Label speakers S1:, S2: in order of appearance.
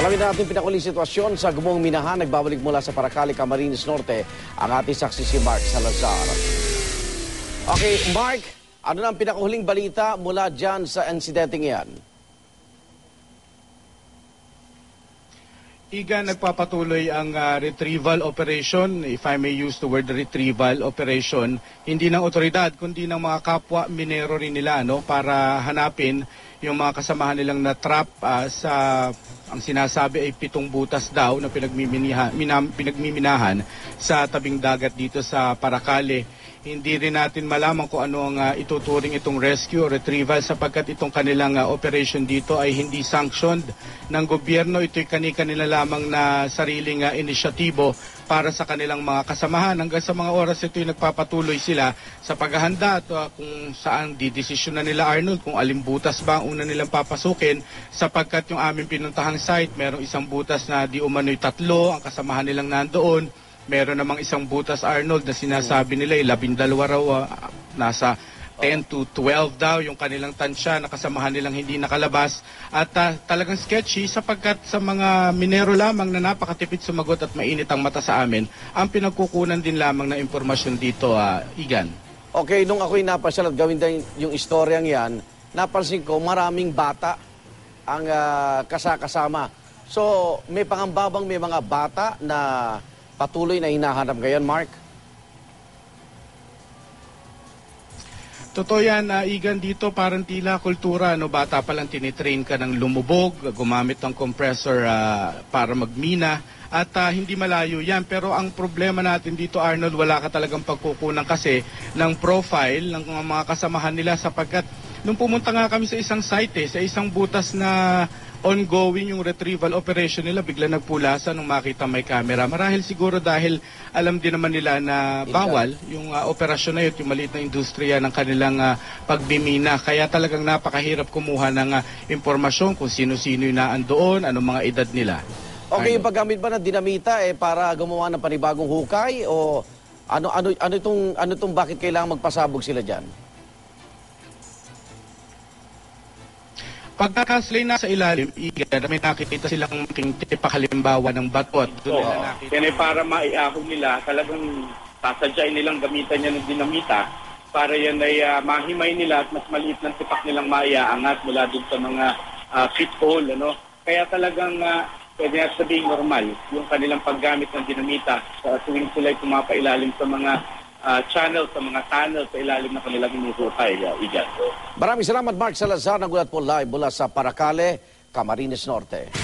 S1: Alamin natin pinakuling sitwasyon sa Gumong Minahan. Nagbabalik mula sa Paracale, Camarines Norte ang ating saksi si Mark Salazar. Okay, Mark, ano na ang pinakuling balita mula dyan sa insidenteng yan?
S2: Igan, nagpapatuloy ang retrieval operation, if I may use the word retrieval operation, hindi ng otoridad kundi ng mga kapwa minero rin nila, no, para hanapin yung mga kasamahan nilang na-trap sa, ang sinasabi ay 7 butas daw na pinagmiminahan sa tabing dagat dito sa Paracale. Hindi rin natin malaman kung ano ang ituturing itong rescue o retrieval sapagkat itong kanilang operation dito ay hindi sanctioned ng gobyerno. Ito'y kani-kanila lamang na sariling inisyatibo para sa kanilang mga kasamahan. Hanggang sa mga oras ito'y nagpapatuloy sila sa paghahanda at kung saan didesisyon na nila, Arnold, kung aling butas ba ang una nilang papasukin sapagkat yung aming pinuntahang site, merong isang butas na di umano'y 3, ang kasamahan nilang nandoon. Meron namang isang butas, Arnold, na sinasabi nila ay 12 raw, nasa 10 to 12 daw yung kanilang tansya na kasamahan nilang hindi nakalabas. At talagang sketchy sapagkat sa mga minero lamang na napakatipid sumagot at mainit ang mata sa amin, ang pinagkukunan din lamang na impormasyon dito, Igan.
S1: Okay, nung ako'y napasyal at gawin din yung istoryang yan, napansin ko maraming bata ang kasama. So, may pangambabang may mga bata na patuloy na hinahanap ngayon, Mark?
S2: Totoo yan, Igan, dito parang tila kultura, no, bata pa lang tinitrain ka ng lumubog, gumamit ng compressor para magmina, at hindi malayo yan. Pero ang problema natin dito, Arnold, wala ka talagang pagkukunan kasi ng profile ng mga kasamahan nila sapagkat nung pumunta nga kami sa isang site, sa isang butas na ongoing yung retrieval operation nila, bigla nagpulasa nung makita may camera. Marahil siguro dahil alam din naman nila na bawal yung operasyon na yun, yung maliit na industriya ng kanilang pagbimina. Kaya talagang napakahirap kumuha ng impormasyon kung sino-sino yung naandoon, anong mga edad nila.
S1: Okay, yung paggamit ba ng dinamita para gumawa ng panibagong hukay o ano itong bakit kailangan magpasabog sila diyan?
S2: Pagkakaslay na sa ilalim, may nakikita silang tipak halimbawa ng batot.
S3: Yan ay para maiahon nila, talagang sasadyain nilang gamitan niya ng dinamita para yan ay mahimay nila at mas maliit ng tipak nilang maiaangat mula dun sa mga pit hole. Ano? Kaya talagang pwede na sabihing normal yung kanilang paggamit ng dinamita sa tuwing sila ay pumapailalim sa mga channel, sa mga tunnel sa ilalim na kanilang inuhukay. Igan.
S1: Maraming salamat, Mark Salazar. Nagulat po live mula sa Paracale, Camarines Norte.